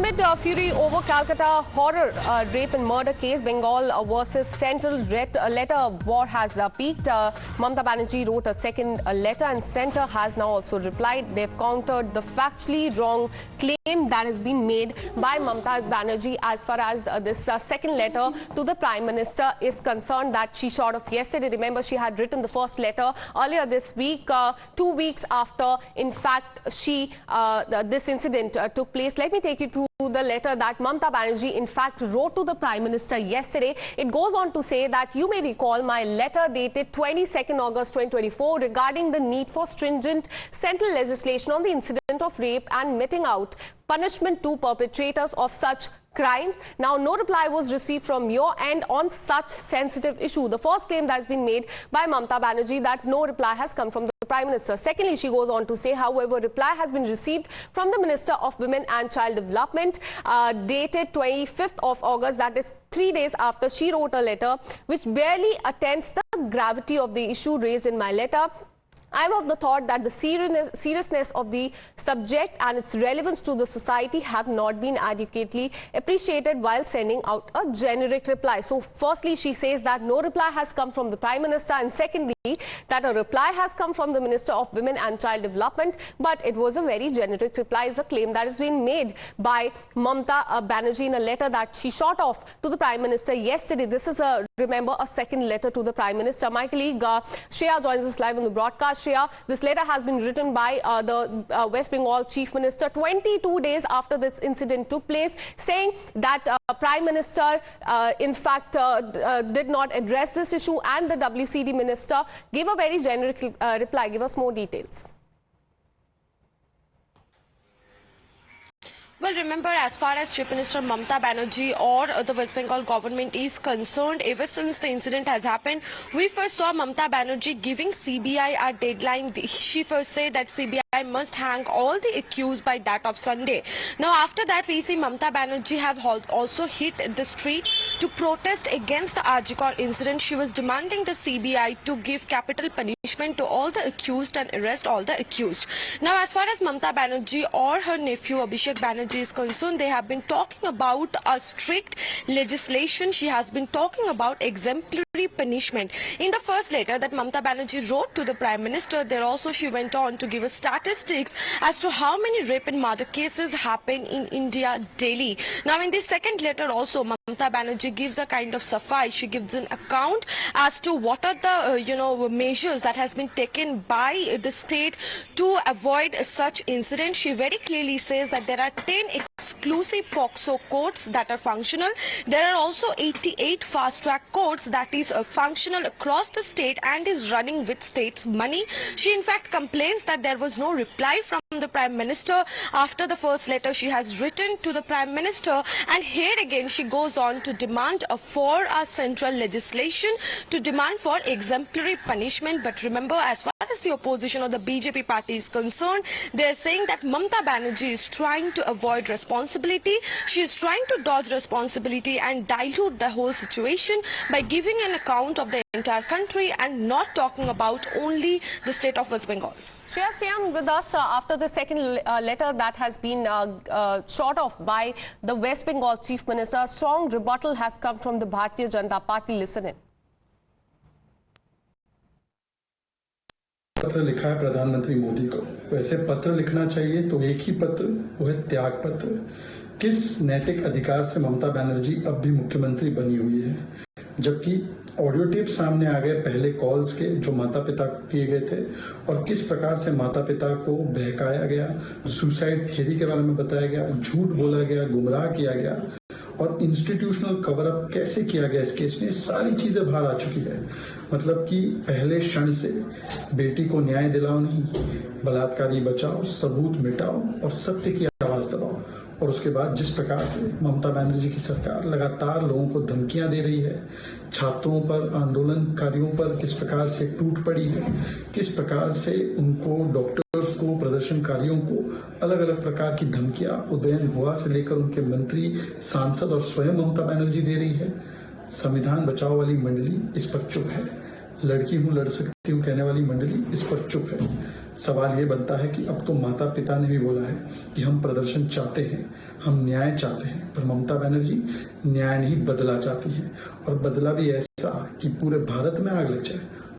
amid fury over Calcutta horror rape and murder case, Bengal versus Central letter war has peaked. Mamata Banerjee wrote a second letter and Centre has now also replied. They've countered the factually wrong claim that has been made by Mamata Banerjee as far as this second letter to the Prime Minister is concerned that she shot off yesterday. Remember, she had written the first letter earlier this week, 2 weeks after, in fact, this incident took place. Let me take you through the letter that Mamata Banerjee in fact wrote to the Prime Minister yesterday. It goes on to say that you may recall my letter dated 22nd August 2024 regarding the need for stringent central legislation on the incident of rape and meting out punishment to perpetrators of such crimes. Now, no reply was received from your end on such sensitive issue. The first claim that has been made by Mamata Banerjee that no reply has come from the Prime Minister. Secondly, she goes on to say, however, reply has been received from the Minister of Women and Child Development dated 25th of August, that is 3 days after she wrote a letter, which barely attends the gravity of the issue raised in my letter. I'm of the thought that the seriousness of the subject and its relevance to the society have not been adequately appreciated while sending out a generic reply. So firstly, she says that no reply has come from the Prime Minister, and secondly, that a reply has come from the Minister of Women and Child Development, but it was a very generic reply, is a claim that has been made by Mamata Banerjee in a letter that she shot off to the Prime Minister yesterday. This is, remember, a second letter to the Prime Minister. My colleague Shreya joins us live on the broadcast. Shreya, this letter has been written by the West Bengal Chief Minister 22 days after this incident took place, saying that Prime Minister in fact did not address this issue, and the WCD Minister gave a very generic reply. Give us more details. Well, remember, as far as Chief Minister Mamata Banerjee or the West Bengal government is concerned, ever since the incident has happened, we first saw Mamata Banerjee giving CBI a deadline. She first said that CBI must hang all the accused by that of Sunday. Now, after that, we see Mamata Banerjee have also hit the street to protest against the RG Kar incident. She was demanding the CBI to give capital punishment to all the accused and arrest all the accused. Now, as far as Mamata Banerjee or her nephew Abhishek Banerjee is concerned, they have been talking about a strict legislation. She has been talking about exemplary punishment. In the first letter that Mamata Banerjee wrote to the Prime Minister, there also she went on to give us statistics as to how many rape and murder cases happen in India daily. Now, in this second letter also, Mamata Banerjee gives a kind of suffice. She gives an account as to what are the measures that has been taken by the state to avoid such incidents. She very clearly says that there are 10 exclusive POCSO courts that are functional. There are also 88 fast-track courts that is functional across the state and is running with state's money. She in fact complains that there was no reply from the Prime Minister after the first letter she has written to the Prime Minister, and here again she goes on to demand for a central legislation, to demand for exemplary punishment. But remember, as far as the opposition or the BJP party is concerned, they are saying that Mamata Banerjee is trying to avoid responsibility. She is trying to dodge responsibility and dilute the whole situation by giving an account of the entire country and not talking about only the state of West Bengal. Shreya, stay on with us after the second letter that has been shot off by the West Bengal Chief Minister. A strong rebuttal has come from the Bharatiya Janata Party. Listen in. पत्र लिखा है प्रधानमंत्री मोदी को। वैसे पत्र लिखना चाहिए तो एक ही पत्र, वो है त्याग पत्र। किस नैतिक अधिकार से ममता बनर्जी अब भी मुख्यमंत्री बनी हुई है, जबकि ऑडियो टेप सामने आ गए पहले कॉल्स के जो माता पिता को किए गए थे, और किस प्रकार से माता पिता को बहकाया गया, सुसाइड थियरी के बारे में बताया गया, झूठ बोला गया, गुमराह किया गया, और इंस्टीट्यूशनल कवर अप कैसे किया गया इस केस में, सारी चीजें बाहर आ चुकी है। मतलब कि पहले क्षण से बेटी को न्याय दिलाओ नहीं, बलात्कारी बचाओ, सबूत मिटाओ और सत्य की आवाज दबाओ। और उसके बाद जिस प्रकार से ममता बनर्जी की सरकार लगातार लोगों को धमकियां दे रही है, छात्रों पर, आंदोलनकारियों पर किस प्रकार से टूट पड़ी है, किस प्रकार से उनको, डॉक्टर्स को, प्रदर्शनकारियों को अलग अलग प्रकार की धमकियां उदयन हुआ से लेकर उनके मंत्री, सांसद और स्वयं ममता बनर्जी दे रही है। संविधान बचाओ वाली मंडली इस पर चुप है, लड़की हूं लड़ सकती हूं कहने वाली मंडली इस पर चुप है। सवाल ये बनता है कि अब तो माता पिता ने भी बोला है कि हम प्रदर्शन चाहते हैं, हम न्याय चाहते हैं, पर ममता बनर्जी न्याय नहीं बदला चाहती हैं, और बदला भी ऐसा कि पूरे भारत में आग लग जाए।